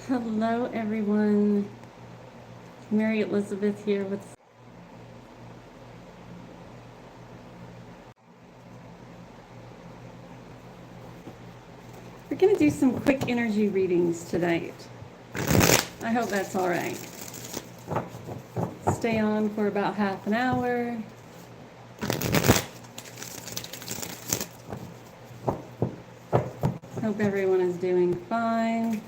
Hello, everyone. Mary Elizabeth here with. We're going to do some quick energy readings tonight. I hope that's all right. Stay on for about half an hour. Hope everyone is doing fine.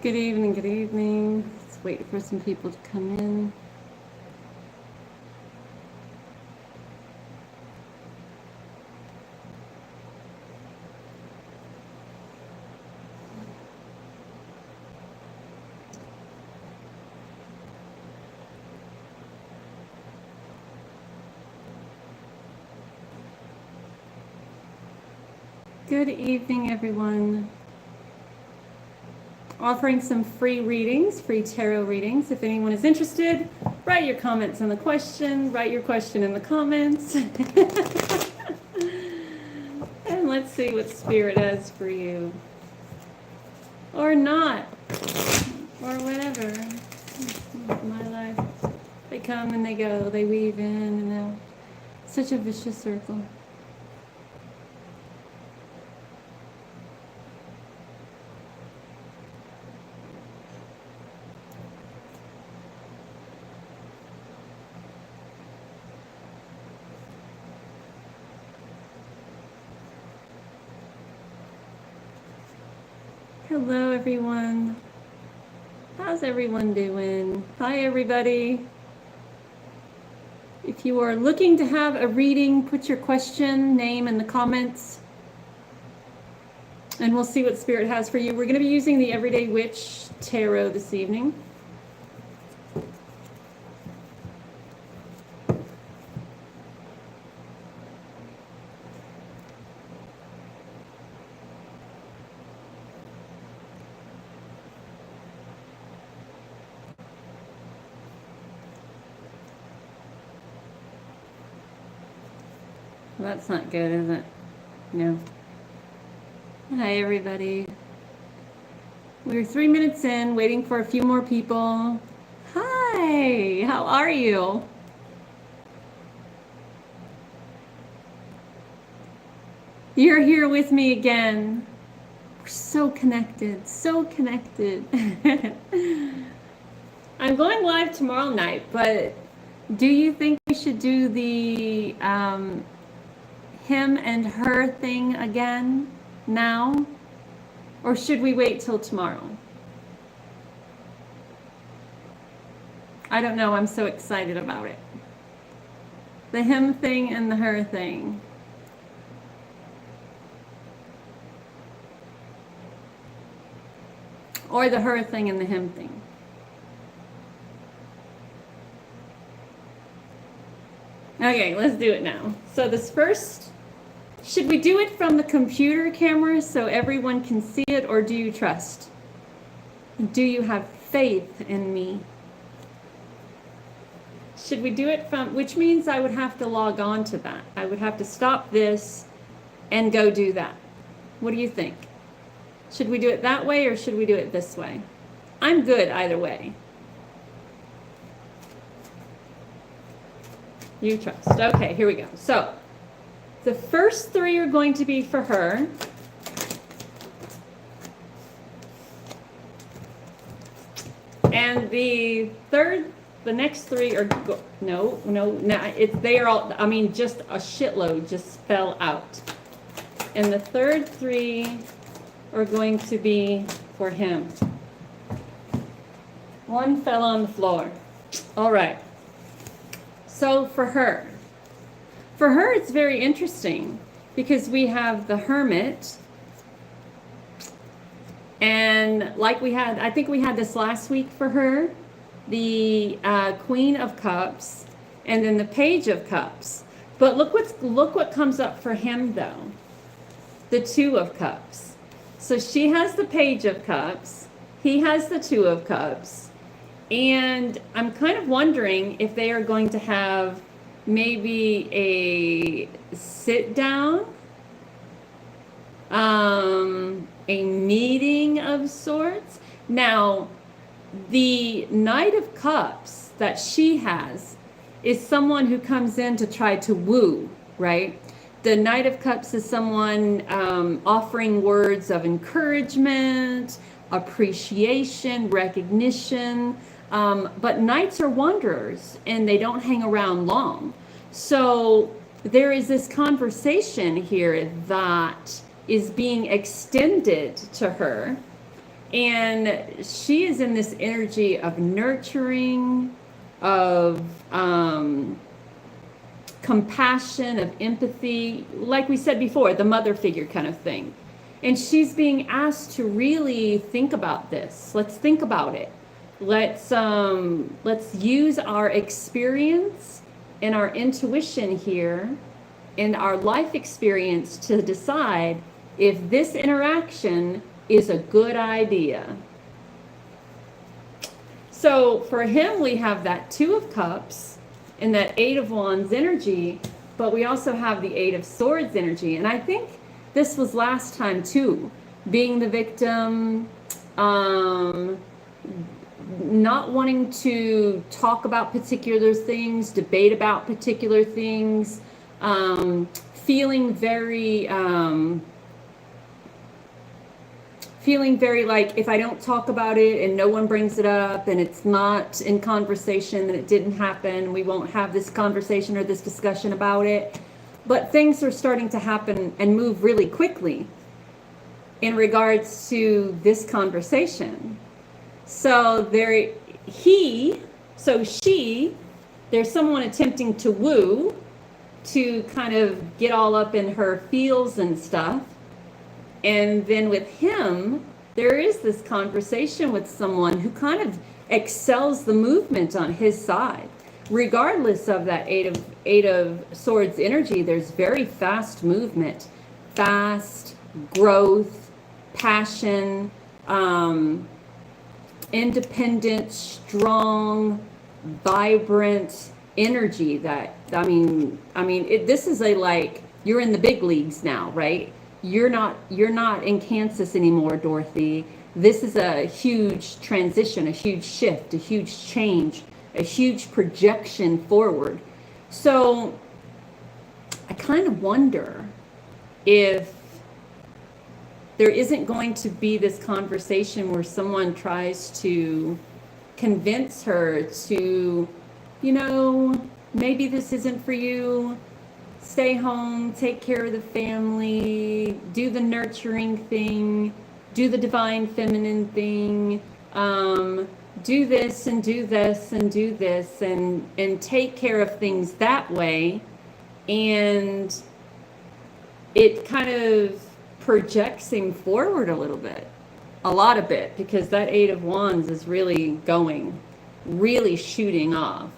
Good evening, good evening. Let's wait for some people to come in. Good evening, everyone. Offering some free readings, free tarot readings. If anyone is interested, write your comments on the question, write your question in the comments. And let's see what Spirit has for you. Or not. Or whatever. My life. They come and they go, they weave in and out. Such a vicious circle. Hello, everyone. How's everyone doing? Hi, everybody. If you are looking to have a reading, put your question, name in the comments, and we'll see what Spirit has for you. We're going to be using the Everyday Witch Tarot this evening. That's not good, is it? No. Hi, everybody. We're 3 minutes in, waiting for a few more people. Hi, how are you? You're here with me again. We're so connected, so connected. I'm going live tomorrow night, but do you think we should do the him and her thing again now? Or should we wait till tomorrow? I don't know, I'm so excited about it. The him thing and the her thing. Or the her thing and the him thing. Okay, let's do it now. So this first, should we do it from the computer camera so everyone can see it, or do you trust? Do you have faith in me? Should we do it from, which means I would have to log on to that. I would have to stop this and go do that. What do you think? Should we do it that way or should we do it this way? I'm good either way. You trust. Okay, here we go. So the first 3 are going to be for her. And the next 3 are, no, they are all, I mean, just a shitload just fell out. And the third 3 are going to be for him. 1 fell on the floor. All right. So for her it's very interesting because we have the Hermit, and like we had, I think we had this last week for her, the Queen of Cups, and then the Page of Cups. But look what comes up for him though, the Two of Cups. So she has the Page of Cups. He has the Two of Cups. And I'm kind of wondering if they are going to have maybe a sit down, a meeting of sorts. Now, the Knight of Cups that she has is someone who comes in to try to woo, right? The Knight of Cups is someone offering words of encouragement, appreciation, recognition. But knights are wanderers and they don't hang around long. So there is this conversation here that is being extended to her. And she is in this energy of nurturing, of compassion, of empathy, like we said before, the mother figure kind of thing. And she's being asked to really think about this. Let's think about it. Let's use our experience and our intuition here and our life experience to decide if this interaction is a good idea. So for him, we have that Two of Cups and that Eight of Wands energy, but we also have the Eight of Swords energy. And I think this was last time too, being the victim, not wanting to talk about particular things, debate about particular things, feeling very like if I don't talk about it and no one brings it up and it's not in conversation, then it didn't happen. We won't have this conversation or this discussion about it. But things are starting to happen and move really quickly in regards to this conversation. So she, there's someone attempting to woo, to kind of get all up in her feels and stuff. And then with him, there is this conversation with someone who kind of excels the movement on his side. Regardless of that Eight of Swords energy, there's very fast movement, fast growth, passion, independent, strong, vibrant energy that, this is you're in the big leagues now, right? You're not in Kansas anymore, Dorothy. This is a huge transition, a huge shift, a huge change, a huge projection forward. So I kind of wonder if there isn't going to be this conversation where someone tries to convince her to, maybe this isn't for you. Stay home, take care of the family, do the nurturing thing, do the divine feminine thing, do this and do this and do this and take care of things that way. And it kind of projects him forward a little bit, a lot of it, because that Eight of Wands is really really shooting off.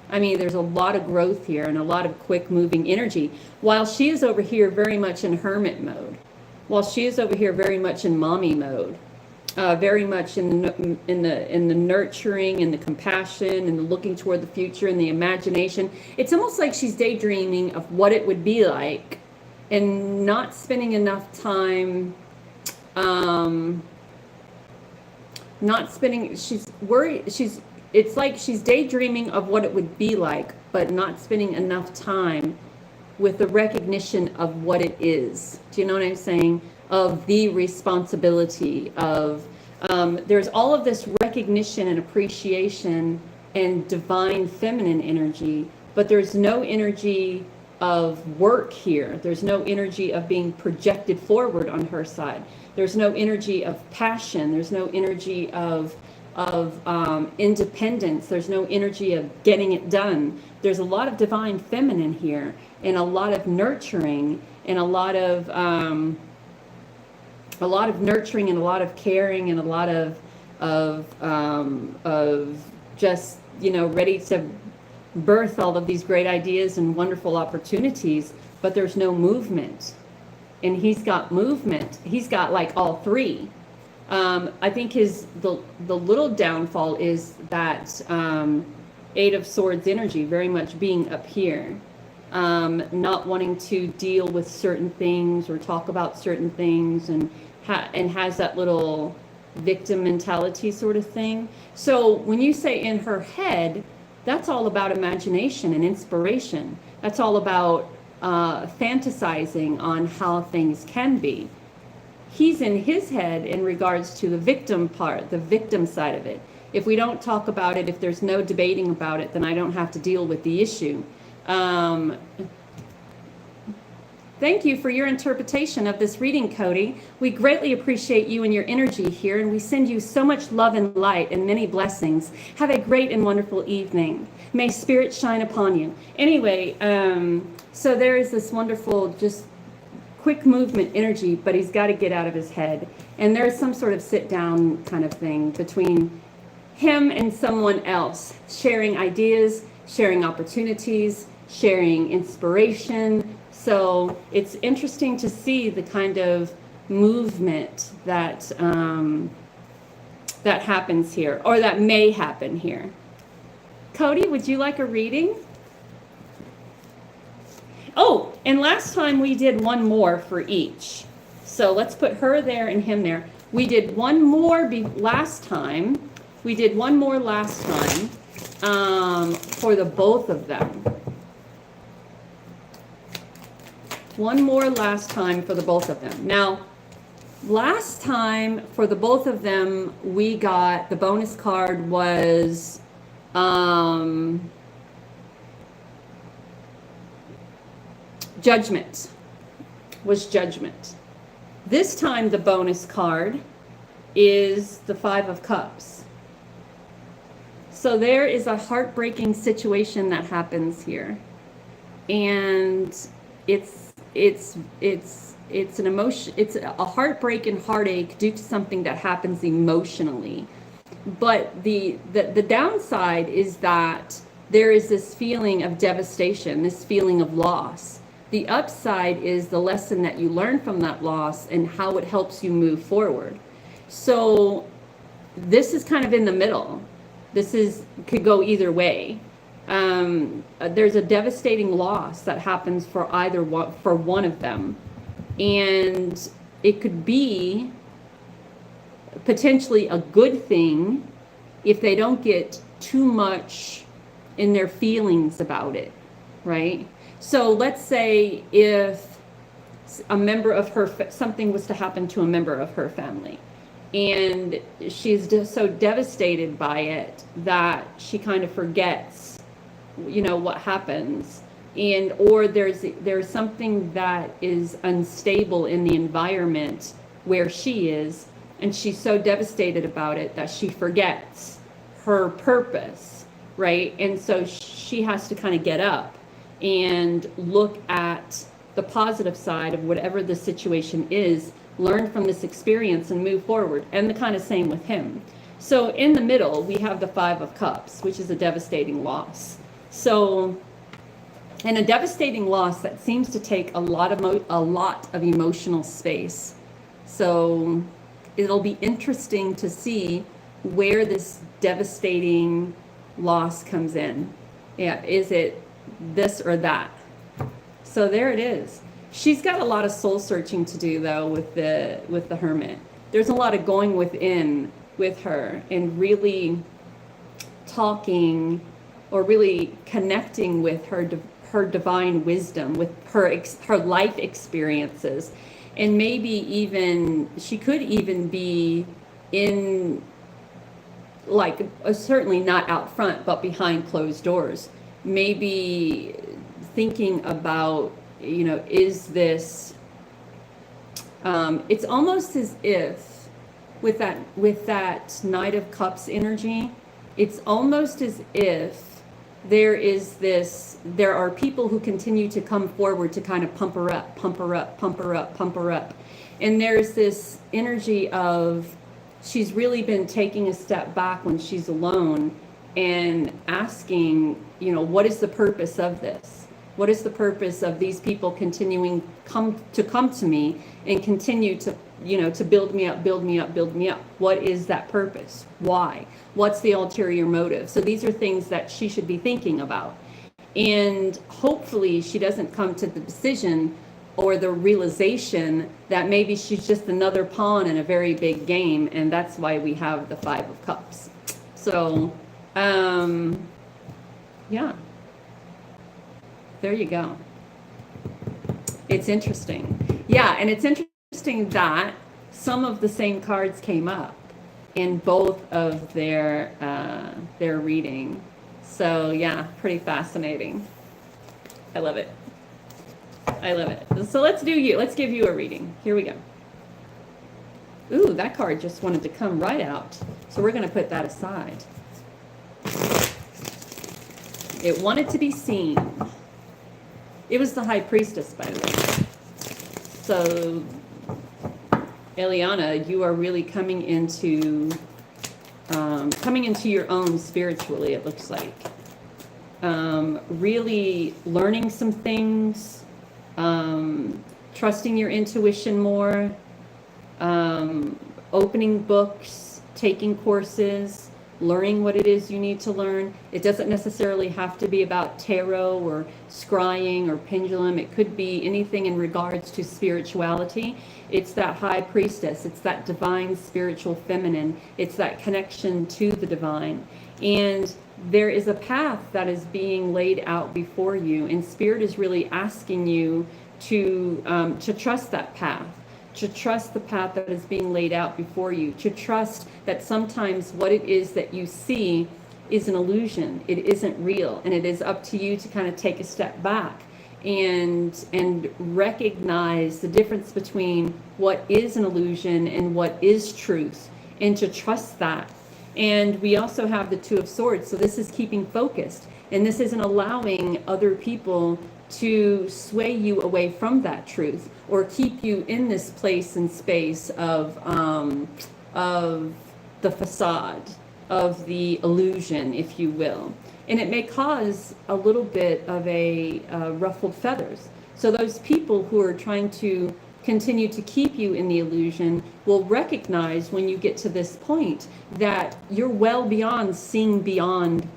There's a lot of growth here and a lot of quick moving energy, while she is over here very much in hermit mode, while she is over here very much in mommy mode, very much in the nurturing and the compassion and the looking toward the future and the imagination. It's almost like she's daydreaming of what it would be like and not spending enough time, she's worried, it's like she's daydreaming of what it would be like, but not spending enough time with the recognition of what it is. Do you know what I'm saying? Of the responsibility of, there's all of this recognition and appreciation and divine feminine energy, but there's no energy of work here. There's no energy of being projected forward on her side. There's no energy of passion. There's no energy of independence. There's no energy of getting it done. There's a lot of divine feminine here, and a lot of nurturing, and a lot of nurturing, and a lot of caring, and a lot of just ready to birth all of these great ideas and wonderful opportunities. But there's no movement. and he's got movement. He's got like all three. I think the little downfall is that Eight of Swords energy very much being up here, not wanting to deal with certain things or talk about certain things, and has that little victim mentality sort of thing. So when you say in her head, that's all about imagination and inspiration. That's all about fantasizing on how things can be. He's in his head in regards to the victim part, the victim side of it. If we don't talk about it, if there's no debating about it, then I don't have to deal with the issue. Thank you for your interpretation of this reading, Cody. We greatly appreciate you and your energy here, and we send you so much love and light and many blessings. Have a great and wonderful evening. May spirit shine upon you. Anyway, so there is this wonderful, just quick movement energy, but he's got to get out of his head. And there's some sort of sit down kind of thing between him and someone else, sharing ideas, sharing opportunities, sharing inspiration. So it's interesting to see the kind of movement that that happens here, or that may happen here. Cody, would you like a reading? Oh, and last time we did one more for each. So let's put her there and him there. We did one more last time. We did one more last time for the both of them. One more last time for the both of them. Now, last time for the both of them, we got, the bonus card was Judgment. Was Judgment. This time the bonus card is the Five of Cups. So there is a heartbreaking situation that happens here. And it's an emotion, it's a heartbreak and heartache due to something that happens emotionally. But the downside is that there is this feeling of devastation, this feeling of loss. The upside is the lesson that you learn from that loss and how it helps you move forward. So this is kind of in the middle. This could go either way. There's a devastating loss that happens for one of them, and it could be potentially a good thing if they don't get too much in their feelings about it, right? So let's say if a member of something was to happen to a member of her family, and she's just so devastated by it that she kind of forgets, you know, what happens, or there's something that is unstable in the environment where she is, and she's so devastated about it that she forgets her purpose, right? And so she has to kind of get up and look at the positive side of whatever the situation is, learn from this experience and move forward. And the kind of same with him. So in the middle, we have the Five of Cups, which is a devastating loss. So, and a devastating loss that seems to take a lot of emotional space. So it'll be interesting to see where this devastating loss comes in. Yeah, is it this or that? So there it is. She's got a lot of soul searching to do, though, with the Hermit. There's a lot of going within with her and really talking or really connecting with her divine wisdom, with her life experiences. And maybe even, she could even be in, like, certainly not out front, but behind closed doors. Maybe thinking about, you know, is this, it's almost as if with that Knight of Cups energy, it's almost as if there are people who continue to come forward to kind of pump her up, pump her up, pump her up, pump her up. And there's this energy of, she's really been taking a step back when she's alone and asking, you know, what is the purpose of this? What is the purpose of these people continuing to come to me and continue to, to build me up, build me up, build me up? What is that purpose? Why? What's the ulterior motive? So these are things that she should be thinking about. And hopefully she doesn't come to the decision or the realization that maybe she's just another pawn in a very big game, and that's why we have the Five of Cups. So, yeah. There you go. It's interesting. Yeah, and it's interesting that some of the same cards came up in both of their reading. So yeah, pretty fascinating. I love it. I love it. So let's give you a reading. Here we go. Ooh, that card just wanted to come right out. So we're going to put that aside. It wanted to be seen. It was the High Priestess, by the way. So, Eliana, you are really coming into your own spiritually, it looks like. Really learning some things, trusting your intuition more, opening books, taking courses, learning what it is you need to learn. It doesn't necessarily have to be about tarot or scrying or pendulum. It could be anything in regards to spirituality. It's that High Priestess. It's that divine spiritual feminine. It's that connection to the divine. And there is a path that is being laid out before you, and Spirit is really asking you to trust that path. To trust the path that is being laid out before you, to trust that sometimes what it is that you see is an illusion. It isn't real, and it is up to you to kind of take a step back and recognize the difference between what is an illusion and what is truth, and to trust that. And we also have the Two of Swords, so this is keeping focused, and this isn't allowing other people to sway you away from that truth or keep you in this place and space of the facade, of the illusion, if you will. And it may cause a little bit of a ruffled feathers. So those people who are trying to continue to keep you in the illusion will recognize when you get to this point that you're well beyond seeing beyond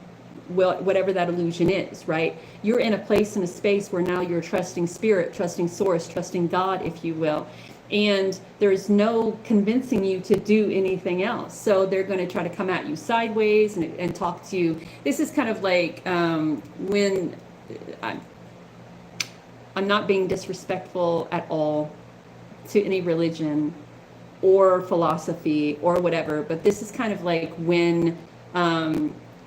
whatever that illusion is, right? You're in a place and a space where now you're trusting Spirit, trusting Source, trusting God, if you will. And there's no convincing you to do anything else. So they're going to try to come at you sideways and talk to you. This is kind of like when I'm not being disrespectful at all to any religion or philosophy or whatever, but this is kind of like when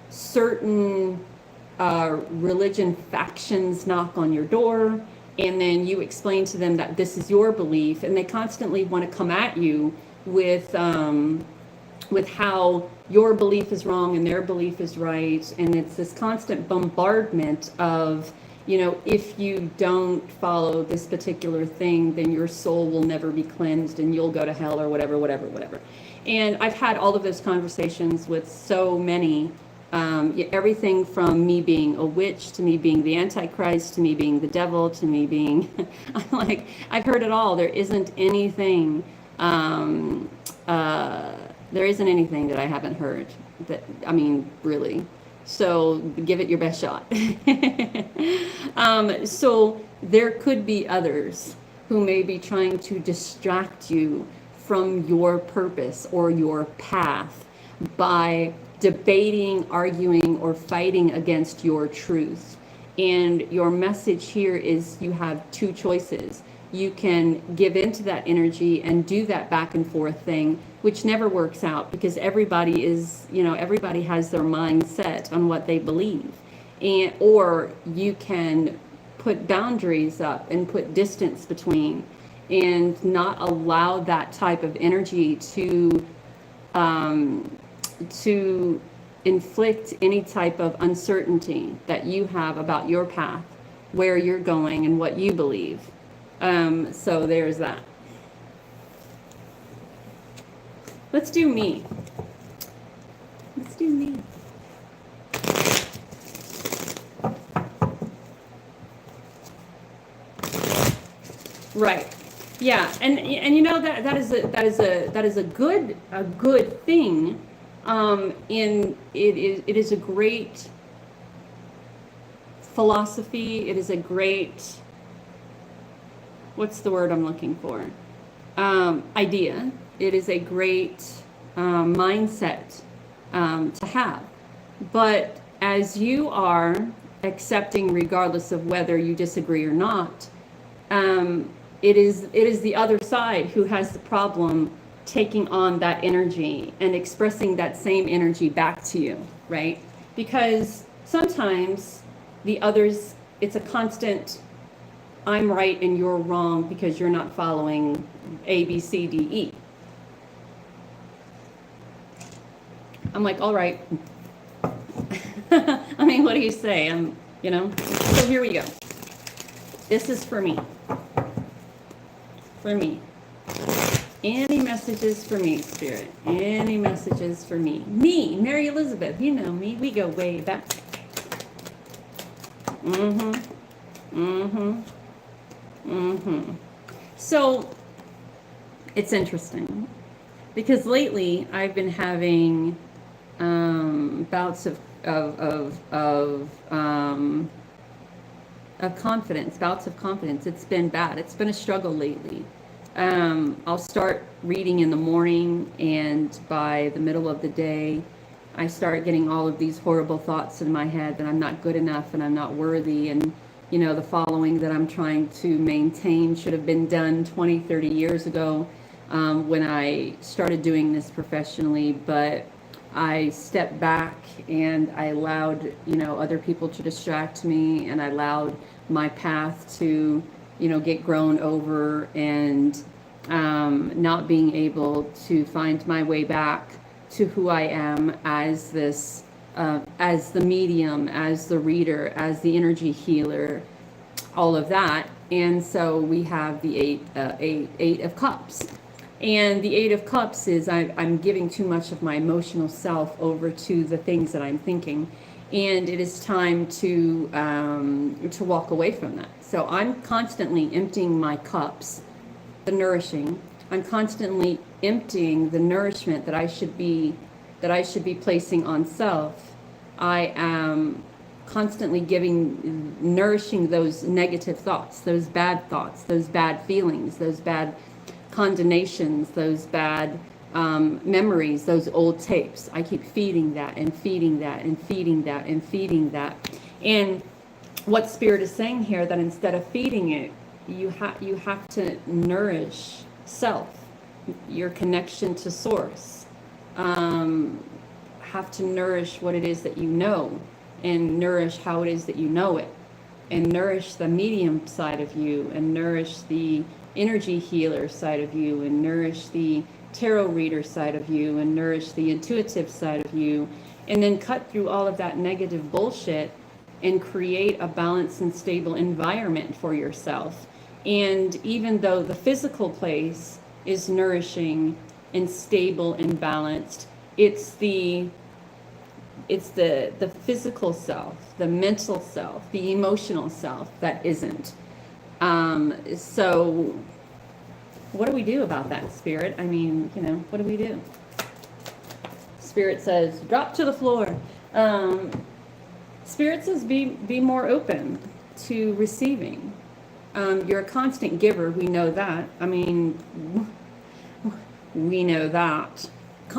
certain religion factions knock on your door, and then you explain to them that this is your belief, and they constantly want to come at you with how your belief is wrong and their belief is right, and it's this constant bombardment of, if you don't follow this particular thing, then your soul will never be cleansed and you'll go to hell or whatever. And I've had all of those conversations with so many. Everything from me being a witch to me being the Antichrist to me being the devil to me being, I'm like, I've heard it all. There isn't anything, that I haven't heard really. So give it your best shot. So there could be others who may be trying to distract you from your purpose or your path by debating, arguing, or fighting against your truth. And your message here is you have two choices. You can give into that energy and do that back and forth thing, which never works out because everybody has their mind set on what they believe. Or you can put boundaries up and put distance between and not allow that type of energy to inflict any type of uncertainty that you have about your path, where you're going, and what you believe. So there's that. Let's do me. Right. Yeah, and you know that is a good thing. In it is a great philosophy. It is a great, what's the word I'm looking for? Idea. It is a great mindset to have. But as you are accepting, regardless of whether you disagree or not, it is the other side who has the problem taking on that energy and expressing that same energy back to you, right? Because sometimes the others, it's a constant, I'm right and you're wrong because you're not following A, B, C, D, E. I'm like, all right. I mean, what do you say? You know? So here we go. This is for me. For me. Any messages for me, Spirit? Any messages for me? Me, Mary Elizabeth. You know me. We go way back. So, it's interesting. Because lately, I've been having bouts of confidence, bouts of confidence. It's been bad. It's been a struggle lately. I'll start reading in the morning, and by the middle of the day, I start getting all of these horrible thoughts in my head that I'm not good enough and I'm not worthy, and you know, the following that I'm trying to maintain should have been done 20, 30 years ago when I started doing this professionally, but I stepped back and I allowed, you know, other people to distract me, and I allowed my path to, you know, get grown over, and not being able to find my way back to who I am as this, as the medium, as the reader, as the energy healer, all of that. And so we have the eight of cups. And the Eight of Cups is I'm giving too much of my emotional self over to the things that I'm thinking, and it is time to walk away from that. So I'm constantly emptying my cups, the nourishing. I'm constantly emptying the nourishment that I should be placing on self. I am constantly nourishing those negative thoughts, those bad thoughts, those bad feelings, those bad condemnations, those bad memories, those old tapes. I keep feeding that and feeding that and feeding that and feeding that. And what Spirit is saying here, that instead of feeding it, you have to nourish self, your connection to source. Have to nourish what it is that you know, and nourish how it is that you know it, and nourish the medium side of you, and nourish the energy healer side of you, and nourish the tarot reader side of you, and nourish the intuitive side of you, and then cut through all of that negative bullshit and create a balanced and stable environment for yourself. And even though the physical place is nourishing and stable and balanced, it's the physical self, the mental self, the emotional self that isn't. So what do we do about that, Spirit? I mean, you know, what do we do? Spirit says, drop to the floor. Spirit says, be more open to receiving. You're a constant giver. We know that. I mean, we know that.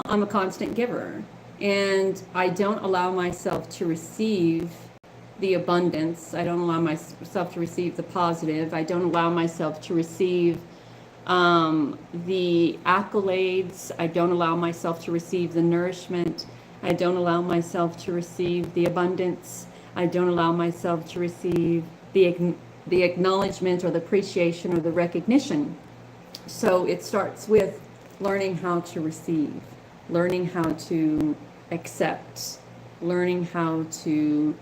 I'm a constant giver. And I don't allow myself to receive the abundance. I don't allow myself to receive the positive. I don't allow myself to receive the accolades. I don't allow myself to receive the nourishment. I don't allow myself to receive the abundance. I don't allow myself to receive the acknowledgement or the appreciation or the recognition. So it starts with learning how to receive, learning how to accept, learning how to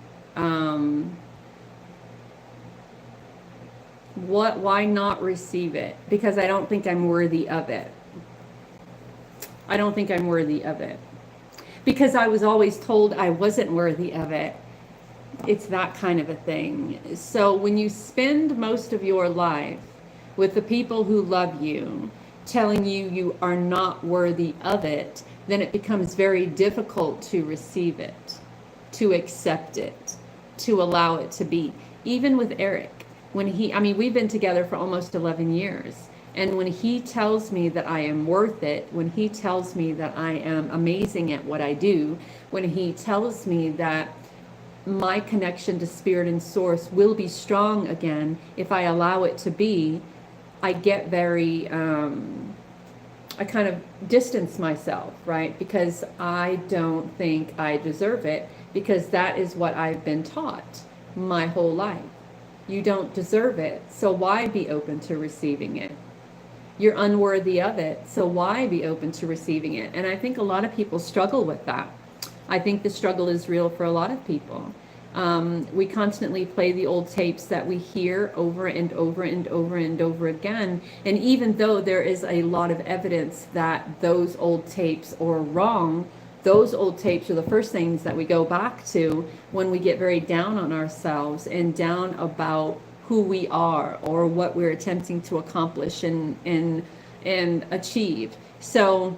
why not receive it? Because I don't think I'm worthy of it. I don't think I'm worthy of it. Because I was always told I wasn't worthy of it. It's that kind of a thing. So when you spend most of your life with the people who love you telling you you are not worthy of it, then it becomes very difficult to receive it, to accept it, to allow it to be. Even with Eric, when he, I mean, we've been together for almost 11 years. And when he tells me that I am worth it, when he tells me that I am amazing at what I do, when he tells me that my connection to spirit and source will be strong again if I allow it to be, I get very, I kind of distance myself, right? Because I don't think I deserve it, because that is what I've been taught my whole life. You don't deserve it, so why be open to receiving it? You're unworthy of it, so why be open to receiving it? And I think a lot of people struggle with that. I think the struggle is real for a lot of people. We constantly play the old tapes that we hear over and over and over and over again. And even though there is a lot of evidence that those old tapes are wrong, those old tapes are the first things that we go back to when we get very down on ourselves and down about who we are or what we're attempting to accomplish and achieve. So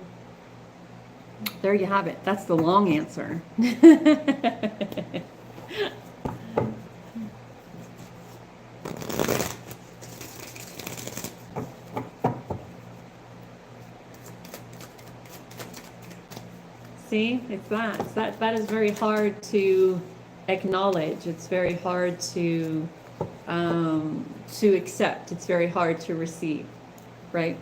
there you have it. That's the long answer. See, it's that. That is very hard to acknowledge. It's very hard to accept. It's very hard to receive, right?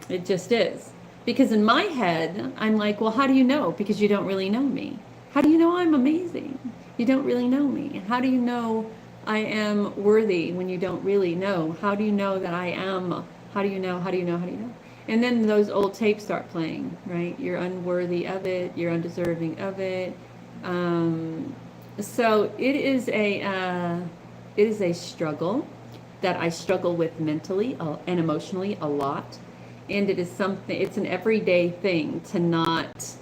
It just is. Because in my head, I'm like, well, how do you know? Because you don't really know me. How do you know I'm amazing? You don't really know me. How do you know I am worthy when you don't really know? How do you know that I am? How do you know? How do you know? How do you know? And then those old tapes start playing, right? You're unworthy of it. You're undeserving of it. So it is a struggle that I struggle with mentally and emotionally a lot. And it is something, it's an everyday thing to not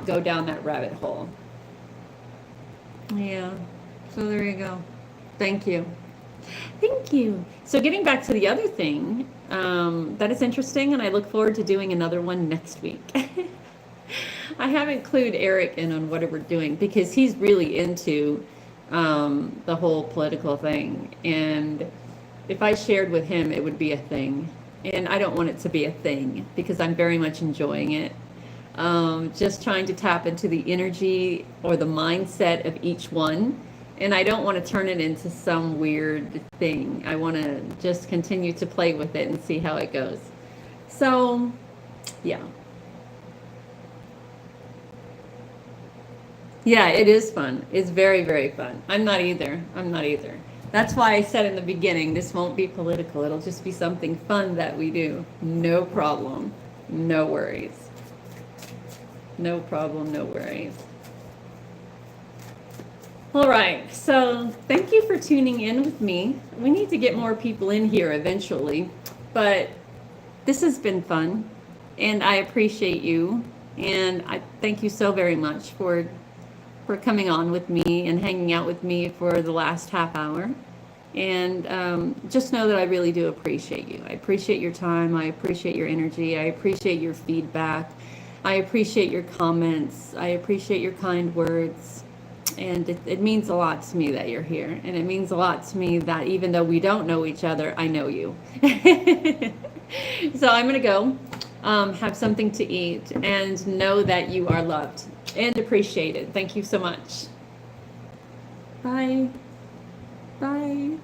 go down that rabbit hole. Yeah. So there you go. Thank you. Thank you. So getting back to the other thing, that is interesting, and I look forward to doing another one next week. I haven't included Eric in on what we're doing because he's really into the whole political thing. And if I shared with him, it would be a thing. And I don't want it to be a thing because I'm very much enjoying it. Just trying to tap into the energy or the mindset of each one. And I don't want to turn it into some weird thing. I want to just continue to play with it and see how it goes. So, yeah. Yeah, it is fun. It's very, very fun. I'm not either. That's why I said in the beginning, this won't be political. It'll just be something fun that we do. No problem. No worries. No problem, no worries. All right, so thank you for tuning in with me. We need to get more people in here eventually, but this has been fun, and I appreciate you, and I thank you so very much for coming on with me and hanging out with me for the last half hour. And just know that I really do appreciate you. I appreciate your time. I appreciate your energy. I appreciate your feedback. I appreciate your comments. I appreciate your kind words. And it means a lot to me that you're here. And it means a lot to me that even though we don't know each other, I know you. So I'm going to go have something to eat and know that you are loved and appreciated. Thank you so much. Bye. Bye.